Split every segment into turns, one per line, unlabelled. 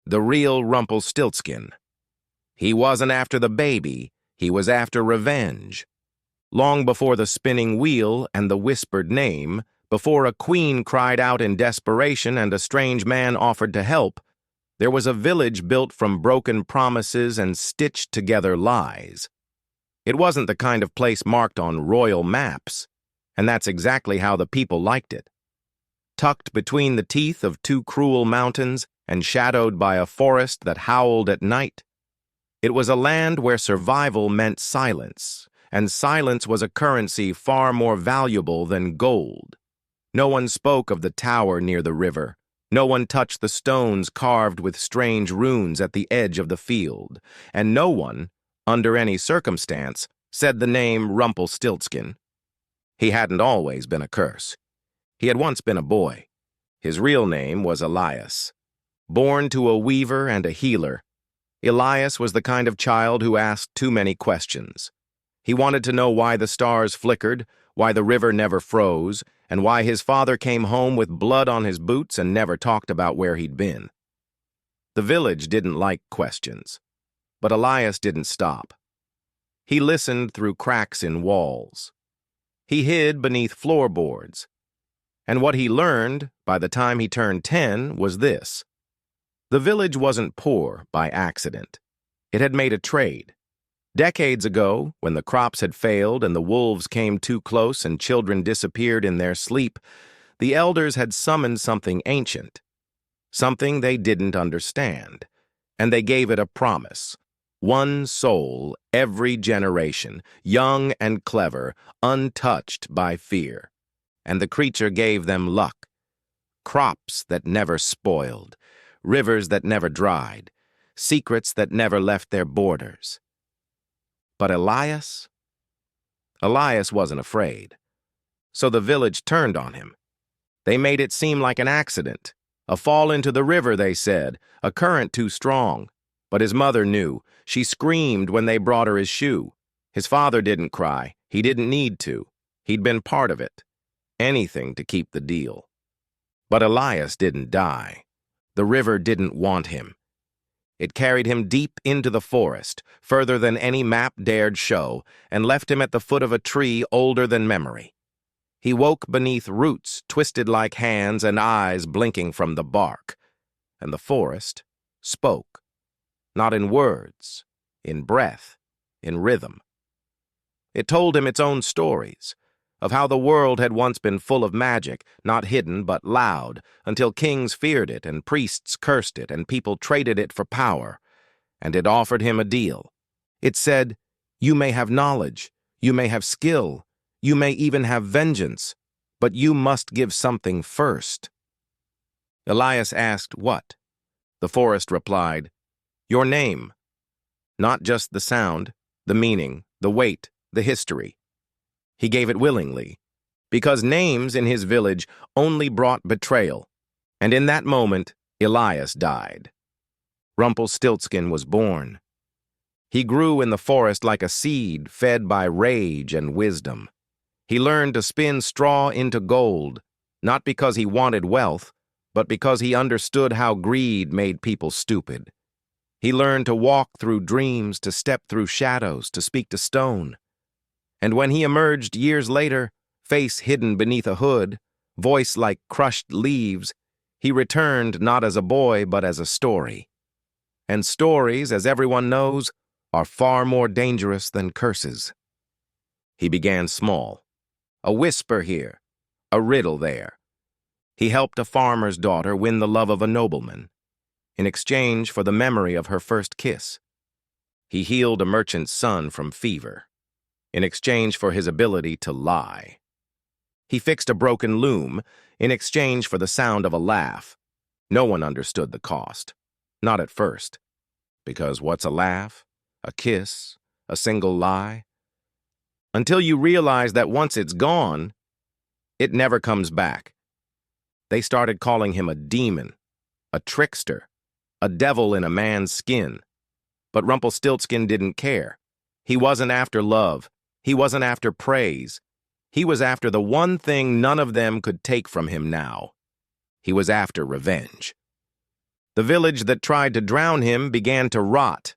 the real Rumpelstiltskin. He wasn't after the baby, he was after revenge. Long before the spinning wheel and the whispered name, before a queen cried out in desperation and a strange man offered to help, there was a village built from broken promises and stitched-together lies. It wasn't the kind of place marked on royal maps, and that's exactly how the people liked it. Tucked between the teeth of two cruel mountains and shadowed by a forest that howled at night, it was a land where survival meant silence, and silence was a currency far more valuable than gold. No one spoke of the tower near the river. No one touched the stones carved with strange runes at the edge of the field, and no one, under any circumstance, said the name Rumpelstiltskin. He hadn't always been a curse. He had once been a boy. His real name was Elias. Born to a weaver and a healer, Elias was the kind of child who asked too many questions. He wanted to know why the stars flickered, why the river never froze, and why his father came home with blood on his boots and never talked about where he'd been. The village didn't like questions, but Elias didn't stop. He listened through cracks in walls. He hid beneath floorboards. And what he learned by the time he turned 10 was this. The village wasn't poor by accident. It had made a trade. Decades ago, when the crops had failed and the wolves came too close and children disappeared in their sleep, the elders had summoned something ancient, something they didn't understand, and they gave it a promise. One soul every generation, young and clever, untouched by fear. And the creature gave them luck. Crops that never spoiled, rivers that never dried, secrets that never left their borders. But Elias wasn't afraid. So the village turned on him. They made it seem like an accident. A fall into the river, they said, a current too strong. But his mother knew. She screamed when they brought her his shoe. His father didn't cry. He didn't need to. He'd been part of it. Anything to keep the deal. But Elias didn't die. The river didn't want him. It carried him deep into the forest, further than any map dared show, and left him at the foot of a tree older than memory. He woke beneath roots twisted like hands and eyes blinking from the bark. And the forest spoke. Not in words, in breath, in rhythm. It told him its own stories, of how the world had once been full of magic, not hidden but loud, until kings feared it and priests cursed it and people traded it for power. And it offered him a deal. It said, "You may have knowledge, you may have skill, you may even have vengeance, but you must give something first." Elias asked, "What?" The forest replied, "Your name. Not just the sound, the meaning, the weight, the history." He gave it willingly, because names in his village only brought betrayal, and in that moment, Elias died. Rumpelstiltskin was born. He grew in the forest like a seed fed by rage and wisdom. He learned to spin straw into gold, not because he wanted wealth, but because he understood how greed made people stupid. He learned to walk through dreams, to step through shadows, to speak to stone. And when he emerged years later, face hidden beneath a hood, voice like crushed leaves, he returned not as a boy but as a story. And stories, as everyone knows, are far more dangerous than curses. He began small. A whisper here, a riddle there. He helped a farmer's daughter win the love of a nobleman, in exchange for the memory of her first kiss. He healed a merchant's son from fever, in exchange for his ability to lie. He fixed a broken loom in exchange for the sound of a laugh. No one understood the cost, not at first, because what's a laugh, a kiss, a single lie? Until you realize that once it's gone, it never comes back. They started calling him a demon, a trickster, a devil in a man's skin. But Rumpelstiltskin didn't care. He wasn't after love. He wasn't after praise. He was after the one thing none of them could take from him now. He was after revenge. The village that tried to drown him began to rot.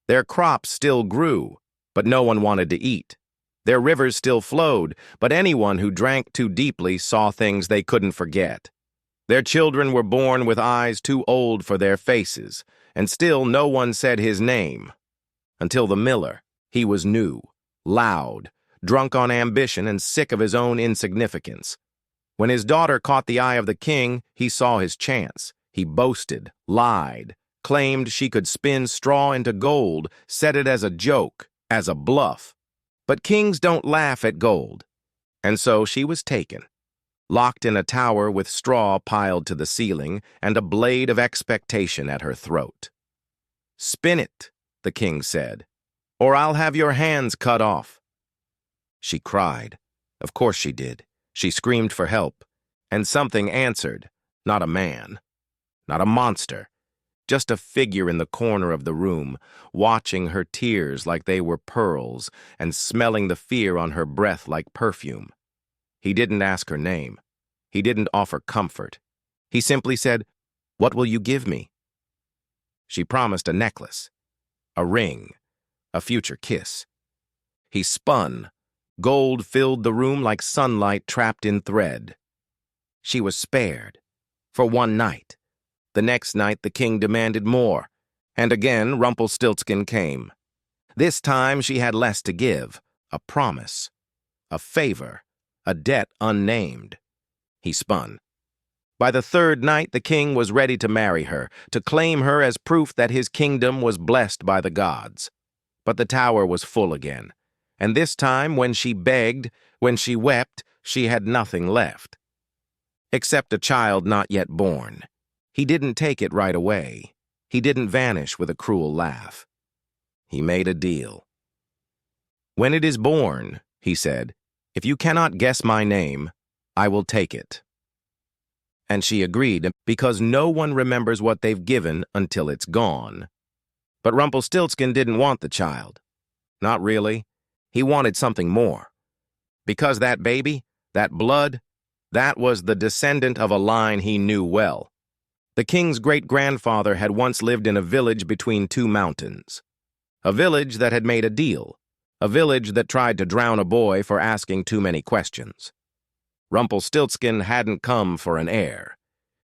Their crops still grew, but no one wanted to eat. Their rivers still flowed, but anyone who drank too deeply saw things they couldn't forget. Their children were born with eyes too old for their faces, and still no one said his name. Until the miller. He was new, loud, drunk on ambition and sick of his own insignificance. When his daughter caught the eye of the king, he saw his chance. He boasted, lied, claimed she could spin straw into gold, said it as a joke, as a bluff. But kings don't laugh at gold. And so she was taken, locked in a tower with straw piled to the ceiling and a blade of expectation at her throat. "Spin it," the king said, "or I'll have your hands cut off." She cried. Of course she did. She screamed for help. And something answered. Not a man. Not a monster. Just a figure in the corner of the room, watching her tears like they were pearls and smelling the fear on her breath like perfume. He didn't ask her name. He didn't offer comfort. He simply said, "What will you give me?" She promised a necklace, a ring, a future kiss. He spun. Gold filled the room like sunlight trapped in thread. She was spared. For one night. The next night the king demanded more, and again Rumpelstiltskin came. This time she had less to give, a promise, a favor, a debt unnamed. He spun. By the third night the king was ready to marry her, to claim her as proof that his kingdom was blessed by the gods. But the tower was full again, and this time when she begged, when she wept, she had nothing left. Except a child not yet born. He didn't take it right away. He didn't vanish with a cruel laugh. He made a deal. "When it is born," he said, "if you cannot guess my name, I will take it." And she agreed, because no one remembers what they've given until it's gone. But Rumpelstiltskin didn't want the child. Not really. He wanted something more. Because that baby, that blood, that was the descendant of a line he knew well. The king's great-grandfather had once lived in a village between two mountains. A village that had made a deal. A village that tried to drown a boy for asking too many questions. Rumpelstiltskin hadn't come for an heir.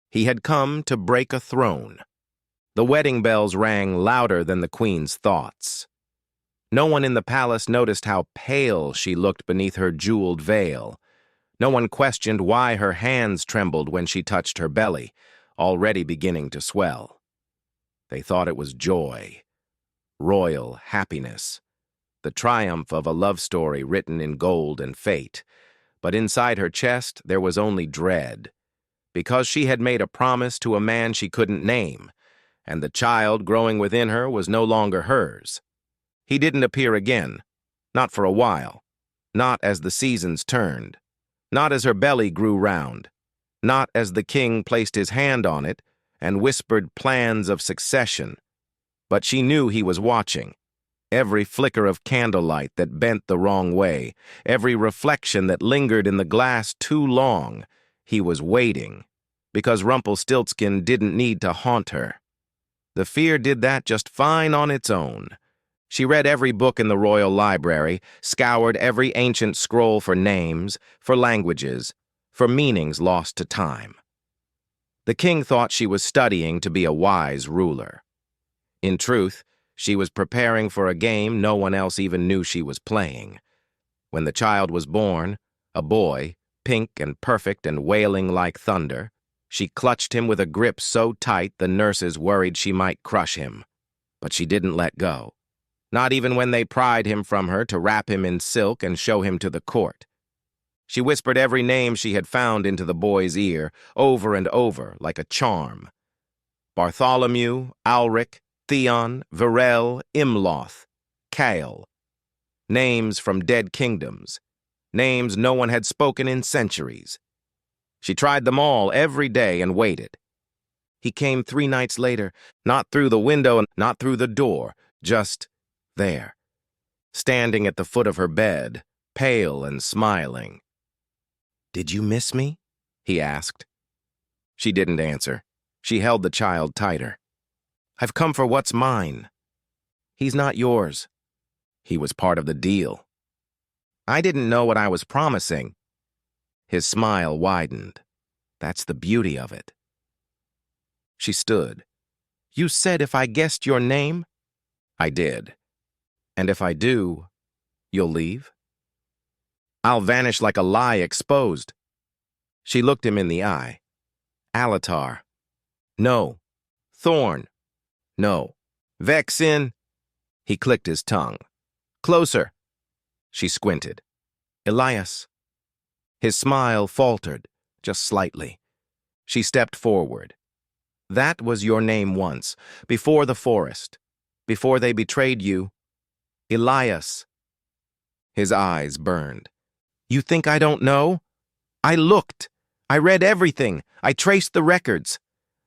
He had come to break a throne. The wedding bells rang louder than the queen's thoughts. No one in the palace noticed how pale she looked beneath her jeweled veil. No one questioned why her hands trembled when she touched her belly, already beginning to swell. They thought it was joy, royal happiness, the triumph of a love story written in gold and fate. But inside her chest there was only dread, because she had made a promise to a man she couldn't name, and the child growing within her was no longer hers. He didn't appear again, not for a while, not as the seasons turned, not as her belly grew round, not as the king placed his hand on it and whispered plans of succession. But she knew he was watching. Every flicker of candlelight that bent the wrong way, every reflection that lingered in the glass too long, he was waiting, because Rumpelstiltskin didn't need to haunt her. The fear did that just fine on its own. She read every book in the royal library, scoured every ancient scroll for names, for languages, for meanings lost to time. The king thought she was studying to be a wise ruler. In truth, she was preparing for a game no one else even knew she was playing. When the child was born, a boy, pink and perfect and wailing like thunder, she clutched him with a grip so tight the nurses worried she might crush him. But she didn't let go. Not even when they pried him from her to wrap him in silk and show him to the court. She whispered every name she had found into the boy's ear, over and over, like a charm. Bartholomew, Alric, Theon, Virel, Imloth, Kael. Names from dead kingdoms. Names no one had spoken in centuries. She tried them all every day and waited. He came 3 nights later, not through the window and not through the door, just there, standing at the foot of her bed, pale and smiling. "Did you miss me?" he asked. She didn't answer. She held the child tighter. I've come for what's mine. He's not yours. He was part of the deal. I didn't know what I was promising. His smile widened. That's the beauty of it. She stood. You said if I guessed your name? I did. And if I do, you'll leave? I'll vanish like a lie exposed. She looked him in the eye. Alatar. No. Thorn. No. Vexin. He clicked his tongue. Closer. She squinted. Elias. His smile faltered, just slightly. She stepped forward. That was your name once, before the forest, before they betrayed you. Elias. His eyes burned. You think I don't know? I looked. I read everything. I traced the records.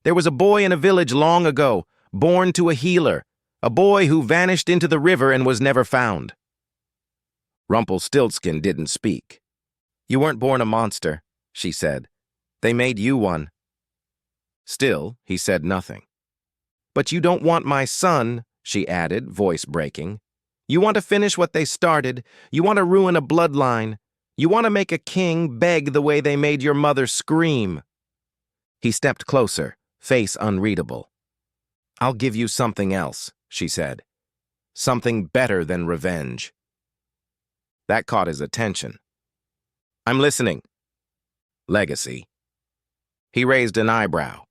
There was a boy in a village long ago, born to a healer, a boy who vanished into the river and was never found. Rumpelstiltskin didn't speak. You weren't born a monster, she said. They made you one. Still, he said nothing. But you don't want my son, she added, voice breaking. You want to finish what they started. You want to ruin a bloodline. You want to make a king beg the way they made your mother scream. He stepped closer, face unreadable. I'll give you something else, she said. Something better than revenge. That caught his attention. I'm listening. Legacy. He raised an eyebrow.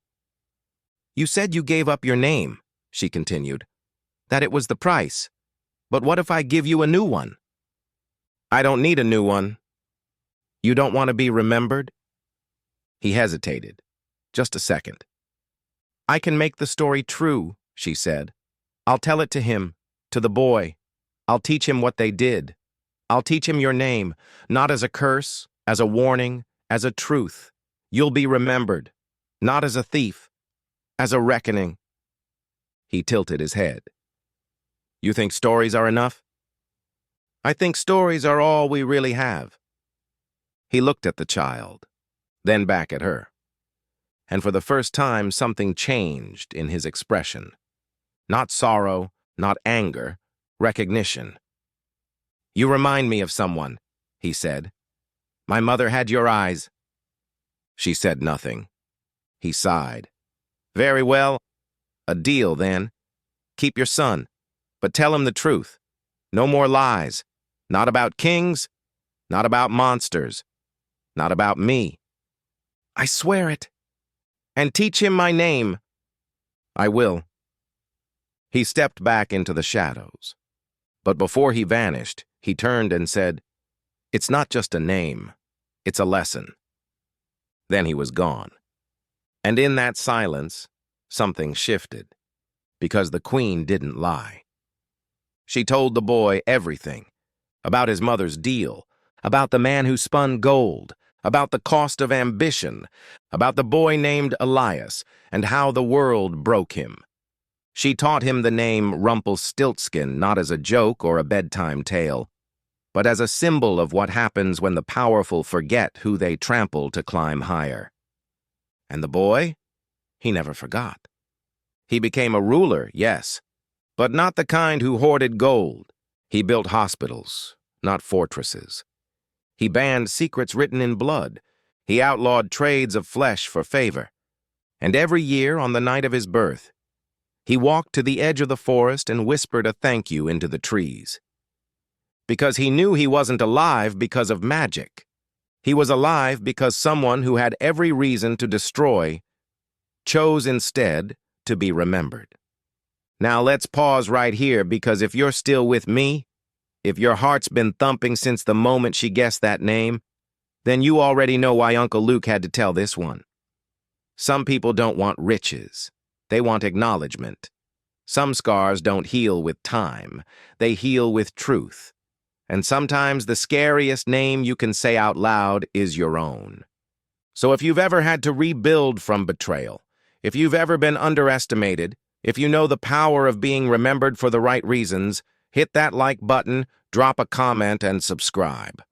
You said you gave up your name, she continued. That it was the price. But what if I give you a new one? I don't need a new one. You don't want to be remembered? He hesitated. Just a second. I can make the story true, she said. I'll tell it to him, to the boy. I'll teach him what they did. I'll teach him your name, not as a curse, as a warning, as a truth. You'll be remembered, not as a thief, as a reckoning. He tilted his head. You think stories are enough? I think stories are all we really have. He looked at the child, then back at her. And for the first time, something changed in his expression. Not sorrow, not anger, recognition. You remind me of someone, he said. My mother had your eyes. She said nothing. He sighed. Very well. A deal, then. Keep your son, but tell him the truth. No more lies. Not about kings, not about monsters, not about me. I swear it. And teach him my name. I will. He stepped back into the shadows. But before he vanished, he turned and said, It's not just a name, it's a lesson. Then he was gone. And in that silence, something shifted, because the queen didn't lie. She told the boy everything, about his mother's deal, about the man who spun gold, about the cost of ambition, about the boy named Elias, and how the world broke him. She taught him the name Rumpelstiltskin not as a joke or a bedtime tale, but as a symbol of what happens when the powerful forget who they trample to climb higher. And the boy? He never forgot. He became a ruler, yes, but not the kind who hoarded gold. He built hospitals, not fortresses. He banned secrets written in blood. He outlawed trades of flesh for favor. And every year, on the night of his birth, he walked to the edge of the forest and whispered a thank you into the trees. Because he knew he wasn't alive because of magic. He was alive because someone who had every reason to destroy chose instead to be remembered. Now let's pause right here, because if you're still with me, if your heart's been thumping since the moment she guessed that name, then you already know why Uncle Luke had to tell this one. Some people don't want riches. They want acknowledgement. Some scars don't heal with time. They heal with truth. And sometimes the scariest name you can say out loud is your own. So if you've ever had to rebuild from betrayal, if you've ever been underestimated, if you know the power of being remembered for the right reasons, hit that like button, drop a comment, and subscribe.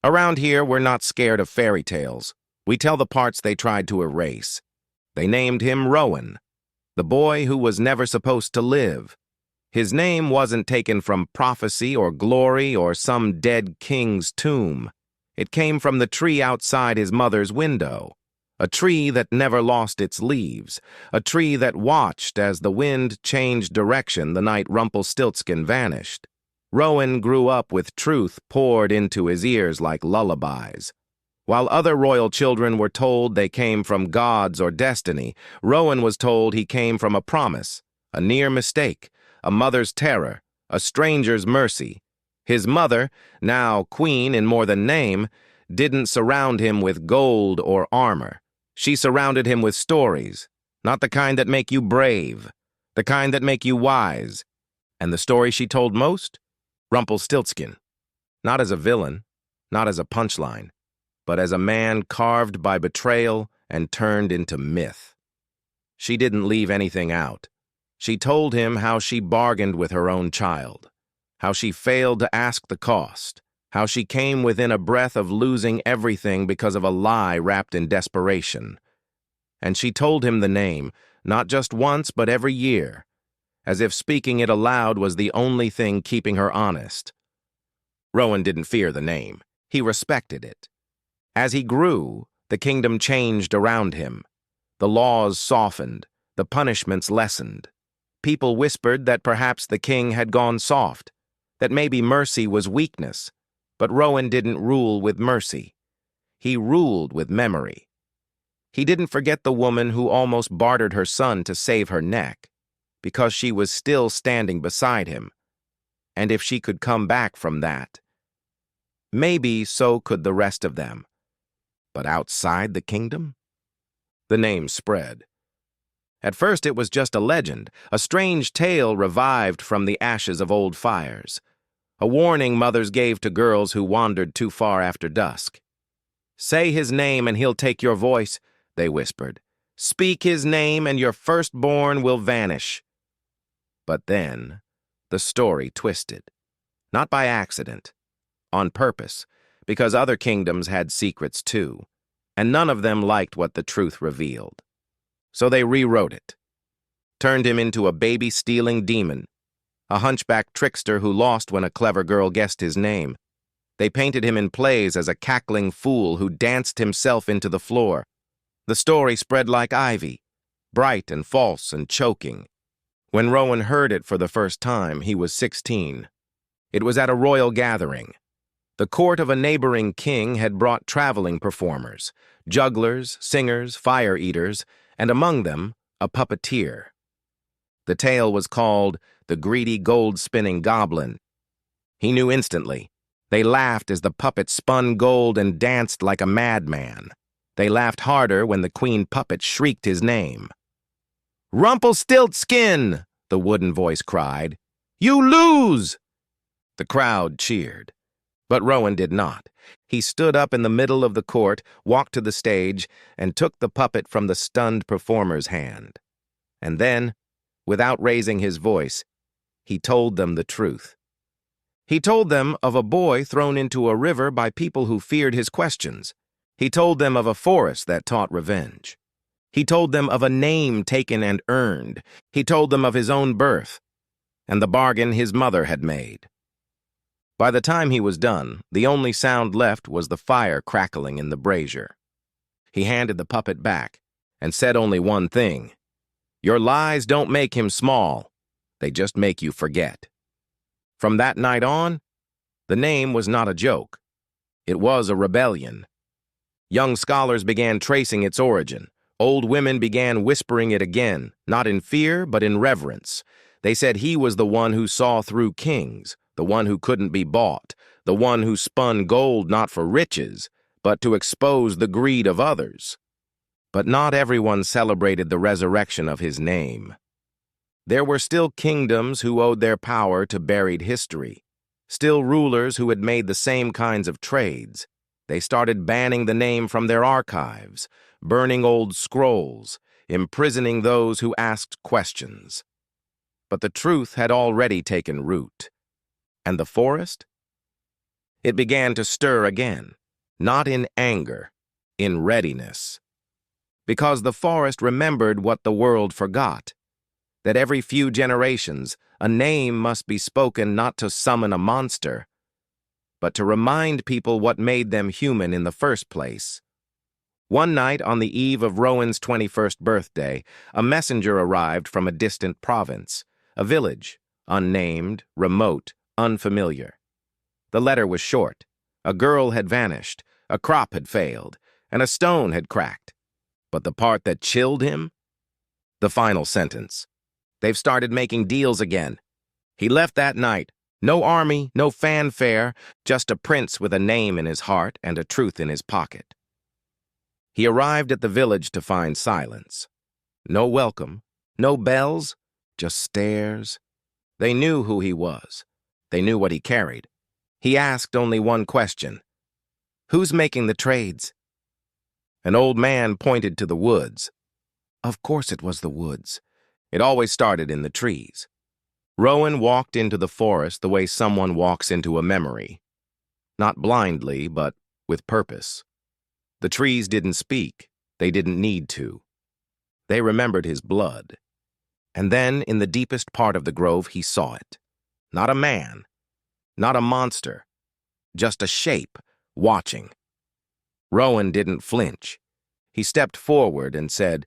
Around here, we're not scared of fairy tales. We tell the parts they tried to erase. They named him Rowan, the boy who was never supposed to live. His name wasn't taken from prophecy or glory or some dead king's tomb. It came from the tree outside his mother's window, a tree that never lost its leaves, a tree that watched as the wind changed direction the night Rumpelstiltskin vanished. Rowan grew up with truth poured into his ears like lullabies. While other royal children were told they came from gods or destiny, Rowan was told he came from a promise, a near mistake, a mother's terror, a stranger's mercy. His mother, now queen in more than name, didn't surround him with gold or armor. She surrounded him with stories, not the kind that make you brave, the kind that make you wise. And the story she told most? Rumpelstiltskin. Not as a villain, not as a punchline, but as a man carved by betrayal and turned into myth. She didn't leave anything out. She told him how she bargained with her own child, how she failed to ask the cost, how she came within a breath of losing everything because of a lie wrapped in desperation. And she told him the name, not just once but every year, as if speaking it aloud was the only thing keeping her honest. Rowan didn't fear the name. He respected it. As he grew, the kingdom changed around him. The laws softened, the punishments lessened. People whispered that perhaps the king had gone soft, that maybe mercy was weakness. But Rowan didn't rule with mercy. He ruled with memory. He didn't forget the woman who almost bartered her son to save her neck, because she was still standing beside him. And if she could come back from that, maybe so could the rest of them. But outside the kingdom? The name spread. At first it was just a legend, a strange tale revived from the ashes of old fires, a warning mothers gave to girls who wandered too far after dusk. "Say his name and he'll take your voice," they whispered. "Speak his name and your firstborn will vanish." But then, the story twisted. Not by accident, on purpose, because other kingdoms had secrets too, and none of them liked what the truth revealed. So they rewrote it, turned him into a baby-stealing demon, a hunchback trickster who lost when a clever girl guessed his name. They painted him in plays as a cackling fool who danced himself into the floor. The story spread like ivy, bright and false and choking. When Rowan heard it for the first time, he was 16. It was at a royal gathering. The court of a neighboring king had brought traveling performers, jugglers, singers, fire-eaters, and among them, a puppeteer. The tale was called The Greedy Gold-Spinning Goblin. He knew instantly. They laughed as the puppet spun gold and danced like a madman. They laughed harder when the queen puppet shrieked his name. "Rumpelstiltskin!" the wooden voice cried. "You lose!" The crowd cheered. But Rowan did not. He stood up in the middle of the court, walked to the stage, and took the puppet from the stunned performer's hand. And then, without raising his voice, he told them the truth. He told them of a boy thrown into a river by people who feared his questions. He told them of a forest that taught revenge. He told them of a name taken and earned. He told them of his own birth, and the bargain his mother had made. By the time he was done, the only sound left was the fire crackling in the brazier. He handed the puppet back and said only one thing: "Your lies don't make him small. They just make you forget." From that night on, the name was not a joke. It was a rebellion. Young scholars began tracing its origin. Old women began whispering it again, not in fear, but in reverence. They said he was the one who saw through kings, the one who couldn't be bought, the one who spun gold not for riches, but to expose the greed of others. But not everyone celebrated the resurrection of his name. There were still kingdoms who owed their power to buried history, still rulers who had made the same kinds of trades. They started banning the name from their archives, burning old scrolls, imprisoning those who asked questions. But the truth had already taken root. And the forest? It began to stir again, not in anger, in readiness. because the forest remembered what the world forgot, that every few generations a name must be spoken not to summon a monster, but to remind people what made them human in the first place. One night on the eve of Rowan's 21st birthday, a messenger arrived from a distant province, a village, unnamed, remote, unfamiliar. The letter was short. A girl had vanished, a crop had failed, and a stone had cracked. But the part that chilled him? The final sentence. They've started making deals again. He left that night. No army, no fanfare, just a prince with a name in his heart and a truth in his pocket. He arrived at the village to find silence. No welcome, no bells, just stares. They knew who he was. They knew what he carried. He asked only one question. Who's making the trades? An old man pointed to the woods. Of course it was the woods. It always started in the trees. Rowan walked into the forest the way someone walks into a memory. Not blindly, but with purpose. The trees didn't speak. They didn't need to. They remembered his blood. And then, in the deepest part of the grove, he saw it. Not a man. Not a monster. Just a shape, watching. Rowan didn't flinch. He stepped forward and said,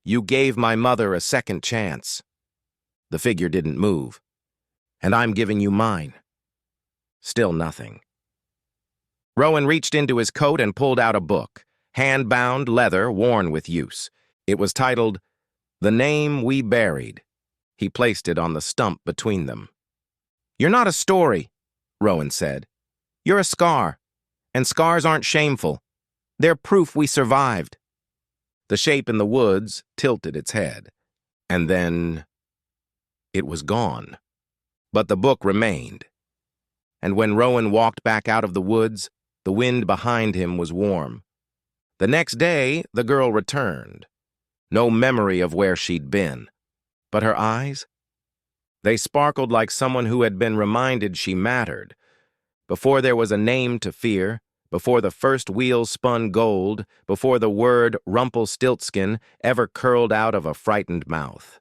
"You gave my mother a second chance." The figure didn't move. "And I'm giving you mine." Still nothing. Rowan reached into his coat and pulled out a book, hand-bound leather, worn with use. It was titled, "The Name We Buried." He placed it on the stump between them. "You're not a story," Rowan said. "You're a scar, and scars aren't shameful. They're proof we survived." The shape in the woods tilted its head, and then it was gone. But the book remained. And when Rowan walked back out of the woods, the wind behind him was warm. The next day, the girl returned. No memory of where she'd been. But her eyes? They sparkled like someone who had been reminded she mattered. Before there was a name to fear, before the first wheel spun gold, before the word Rumpelstiltskin ever curled out of a frightened mouth.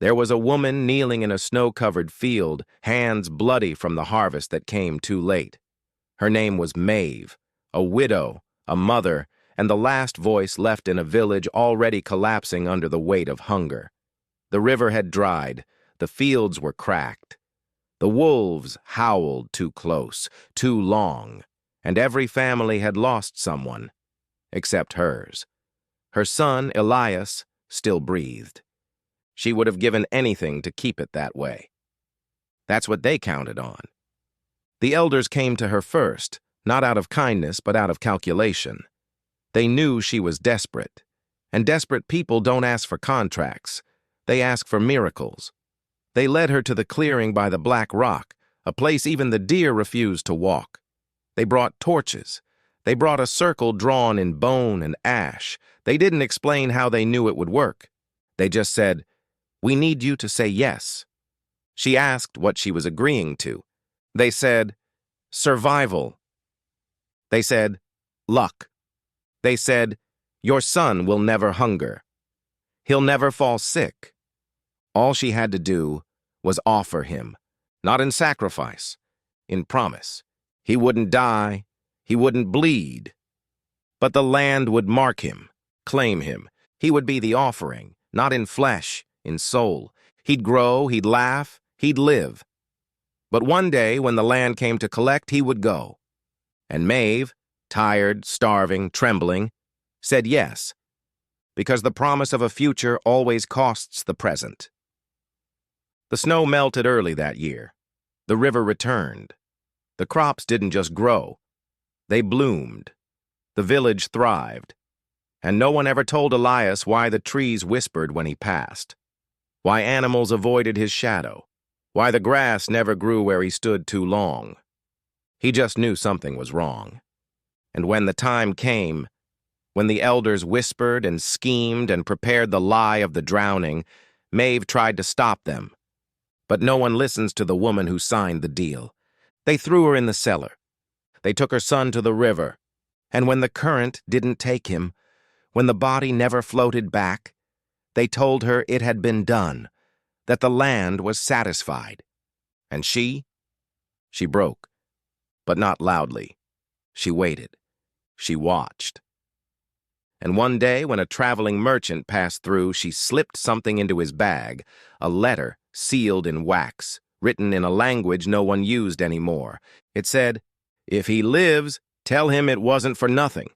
There was a woman kneeling in a snow-covered field, hands bloody from the harvest that came too late. Her name was Maeve, a widow, a mother, and the last voice left in a village already collapsing under the weight of hunger. The river had dried, the fields were cracked. The wolves howled too close, too long, and every family had lost someone, except hers. Her son, Elias, still breathed. She would have given anything to keep it that way. That's what they counted on. The elders came to her first, not out of kindness, but out of calculation. They knew she was desperate, and desperate people don't ask for contracts. They ask for miracles. They led her to the clearing by the Black Rock, a place even the deer refused to walk. They brought torches. They brought a circle drawn in bone and ash. They didn't explain how they knew it would work. They just said, "We need you to say yes." She asked what she was agreeing to. They said, "Survival." They said, "Luck." They said, "Your son will never hunger. He'll never fall sick." All she had to do was offer him, not in sacrifice, in promise. He wouldn't die, he wouldn't bleed. But the land would mark him, claim him. He would be the offering, not in flesh, in soul. He'd grow, he'd laugh, he'd live. But one day, when the land came to collect, he would go. And Maeve, tired, starving, trembling, said yes, because the promise of a future always costs the present. The snow melted early that year. The river returned. The crops didn't just grow. They bloomed. The village thrived. And no one ever told Elias why the trees whispered when he passed, why animals avoided his shadow, why the grass never grew where he stood too long. He just knew something was wrong. And when the time came, when the elders whispered and schemed and prepared the lie of the drowning, Maeve tried to stop them. But no one listens to the woman who signed the deal. They threw her in the cellar. They took her son to the river. And when the current didn't take him, when the body never floated back, they told her it had been done, that the land was satisfied. And she broke, but not loudly. She waited. She watched. And one day, when a traveling merchant passed through, she slipped something into his bag, a letter sealed in wax, written in a language no one used anymore. It said, "If he lives, tell him it wasn't for nothing."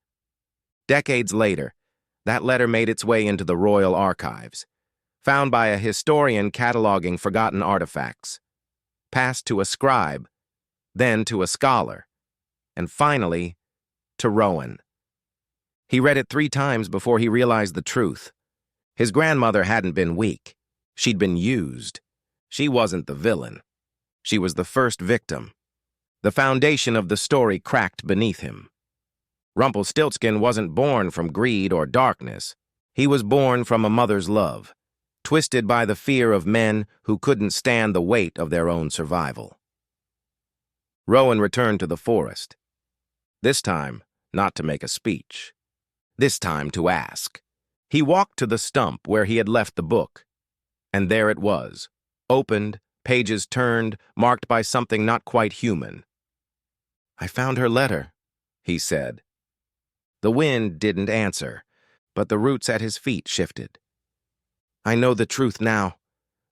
Decades later, that letter made its way into the royal archives, found by a historian cataloging forgotten artifacts, passed to a scribe, then to a scholar, and finally to Rowan. He read it 3 times before he realized the truth. His grandmother hadn't been weak. She'd been used. She wasn't the villain. She was the first victim. The foundation of the story cracked beneath him. Rumpelstiltskin wasn't born from greed or darkness. He was born from a mother's love, twisted by the fear of men who couldn't stand the weight of their own survival. Rowan returned to the forest. This time, not to make a speech. This time to ask. He walked to the stump where he had left the book. And there it was, opened, pages turned, marked by something not quite human. "I found her letter," he said. The wind didn't answer, but the roots at his feet shifted. "I know the truth now,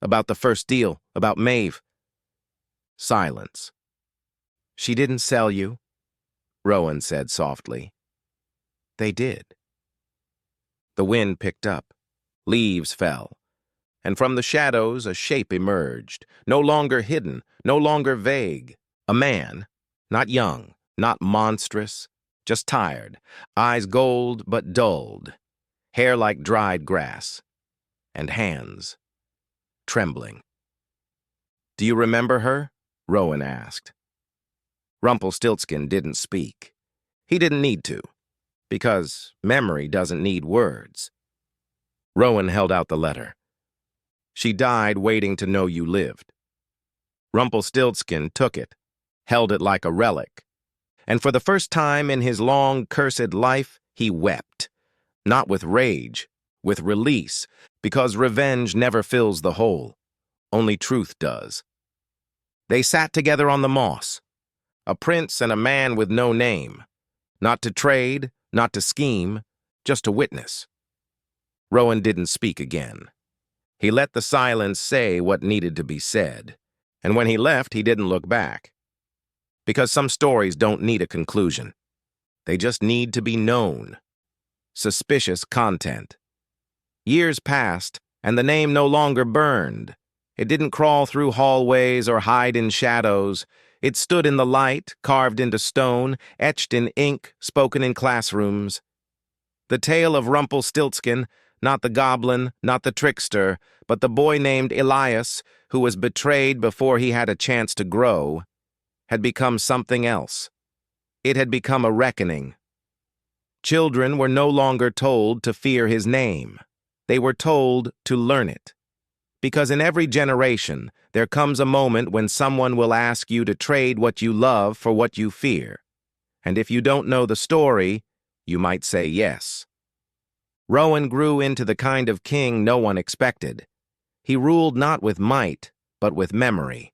about the first deal, about Maeve." Silence. "She didn't sell you," Rowan said softly. "They did." The wind picked up. Leaves fell. And from the shadows a shape emerged, no longer hidden, no longer vague. A man, not young, not monstrous, just tired, eyes gold but dulled, hair like dried grass, and hands trembling. "Do you remember her?" Rowan asked. Rumpelstiltskin didn't speak. He didn't need to, because memory doesn't need words. Rowan held out the letter. "She died waiting to know you lived." Rumpelstiltskin took it, held it like a relic, and for the first time in his long, cursed life, he wept. Not with rage, with release, because revenge never fills the hole. Only truth does. They sat together on the moss, a prince and a man with no name, not to trade, not to scheme, just to witness. Rowan didn't speak again. He let the silence say what needed to be said, and when he left, he didn't look back. Because some stories don't need a conclusion. They just need to be known. Suspicious content. Years passed, and the name no longer burned. It didn't crawl through hallways or hide in shadows. It stood in the light, carved into stone, etched in ink, spoken in classrooms. The tale of Rumpelstiltskin, not the goblin, not the trickster, but the boy named Elias, who was betrayed before he had a chance to grow, had become something else. It had become a reckoning. Children were no longer told to fear his name. They were told to learn it. Because in every generation, there comes a moment when someone will ask you to trade what you love for what you fear. And if you don't know the story, you might say yes. Rowan grew into the kind of king no one expected. He ruled not with might, but with memory.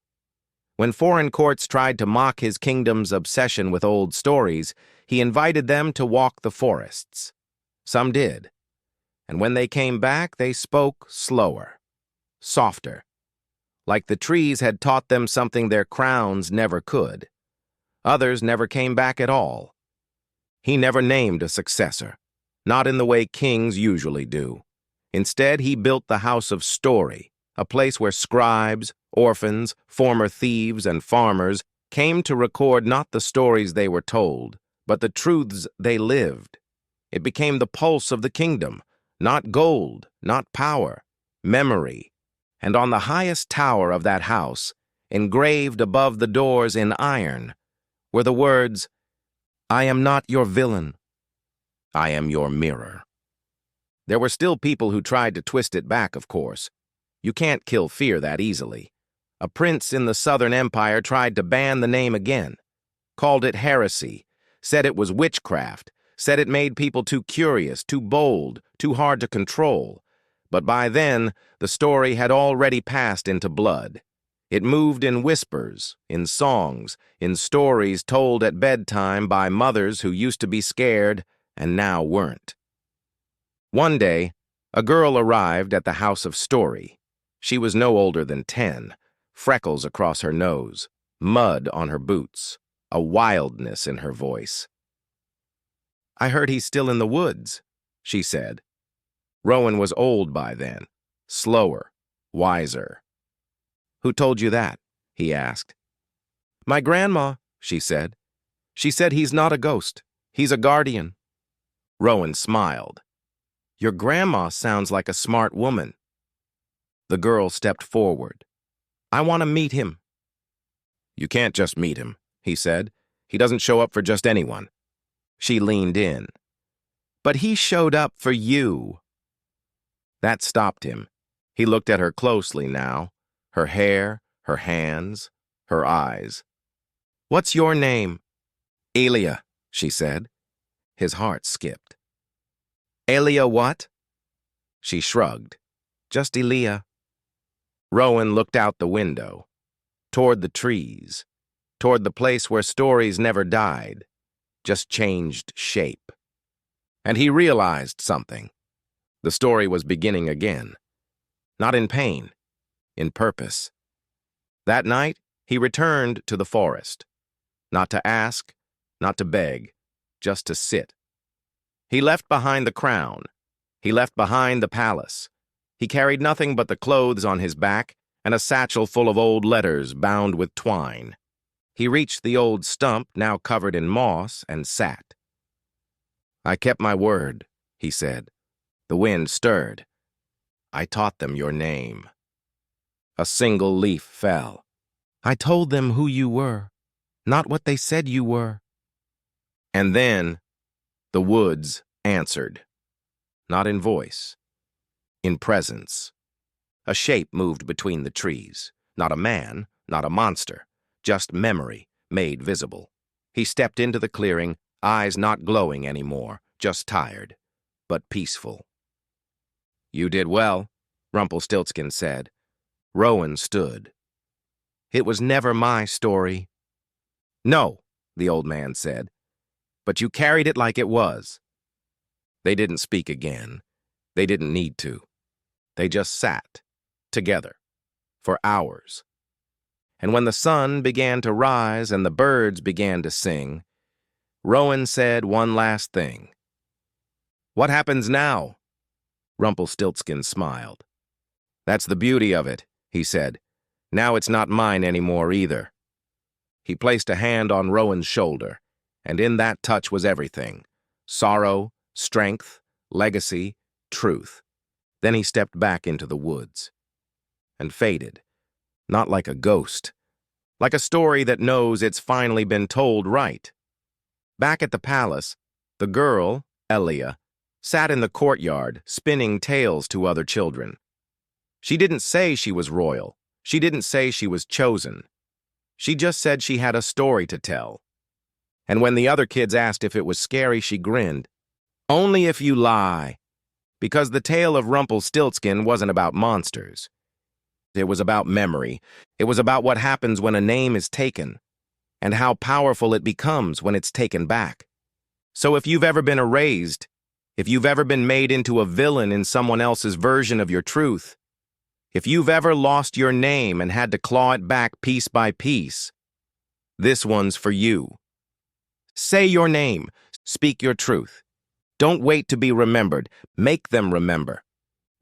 When foreign courts tried to mock his kingdom's obsession with old stories, he invited them to walk the forests. Some did. And when they came back, they spoke slower, softer, like the trees had taught them something their crowns never could. Others never came back at all. He never named a successor, not in the way kings usually do. Instead, he built the House of Story, a place where scribes, orphans, former thieves, and farmers came to record not the stories they were told, but the truths they lived. It became the pulse of the kingdom, not gold, not power, memory. And on the highest tower of that house, engraved above the doors in iron, were the words, "I am not your villain. I am your mirror." There were still people who tried to twist it back, of course. You can't kill fear that easily. A prince in the Southern Empire tried to ban the name again, called it heresy, said it was witchcraft, said it made people too curious, too bold, too hard to control. But by then, the story had already passed into blood. It moved in whispers, in songs, in stories told at bedtime by mothers who used to be scared and now weren't. One day, a girl arrived at the house of story. She was no older than 10, freckles across her nose, mud on her boots, a wildness in her voice. "I heard he's still in the woods," she said. Rowan was old by then, slower, wiser. "Who told you that?" he asked. "My grandma," she said. "She said he's not a ghost. He's a guardian." Rowan smiled. "Your grandma sounds like a smart woman." The girl stepped forward. "I want to meet him." "You can't just meet him," he said. "He doesn't show up for just anyone." She leaned in. "But he showed up for you." That stopped him. He looked at her closely now, her hair, her hands, her eyes. "What's your name?" "Elia," she said. His heart skipped. "Elia what?" She shrugged. "Just Elia." Rowan looked out the window, toward the trees, toward the place where stories never died, just changed shape. And he realized something. The story was beginning again. Not in pain, in purpose. That night, he returned to the forest. Not to ask, not to beg, just to sit. He left behind the crown. He left behind the palace. He carried nothing but the clothes on his back and a satchel full of old letters bound with twine. He reached the old stump, now covered in moss, and sat. "I kept my word," he said. The wind stirred. "I taught them your name." A single leaf fell. "I told them who you were, not what they said you were." And then the woods answered. Not in voice, in presence. A shape moved between the trees. Not a man, not a monster, just memory made visible. He stepped into the clearing, eyes not glowing anymore, just tired, but peaceful. "You did well," Rumpelstiltskin said. Rowan stood. "It was never my story." "No," the old man said, "but you carried it like it was." They didn't speak again. They didn't need to. They just sat, together, for hours. And when the sun began to rise and the birds began to sing, Rowan said one last thing. "What happens now?" Rumpelstiltskin smiled. "That's the beauty of it," he said. "Now it's not mine anymore either." He placed a hand on Rowan's shoulder, and in that touch was everything: sorrow, strength, legacy, truth. Then he stepped back into the woods and faded, not like a ghost, like a story that knows it's finally been told right. Back at the palace, the girl, Elia, sat in the courtyard, spinning tales to other children. She didn't say she was royal. She didn't say she was chosen. She just said she had a story to tell. And when the other kids asked if it was scary, she grinned. "Only if you lie." Because the tale of Rumpelstiltskin wasn't about monsters. It was about memory. It was about what happens when a name is taken, and how powerful it becomes when it's taken back. So if you've ever been erased, if you've ever been made into a villain in someone else's version of your truth, if you've ever lost your name and had to claw it back piece by piece, this one's for you. Say your name. Speak your truth. Don't wait to be remembered. Make them remember.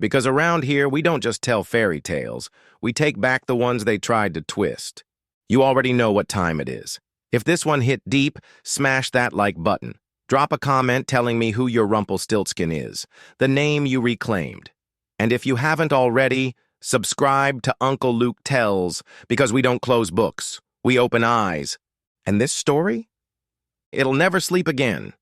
Because around here, we don't just tell fairy tales. We take back the ones they tried to twist. You already know what time it is. If this one hit deep, smash that like button. Drop a comment telling me who your Rumpelstiltskin is, the name you reclaimed. And if you haven't already, subscribe to Uncle Luke Tells, because we don't close books. We open eyes. And this story? It'll never sleep again.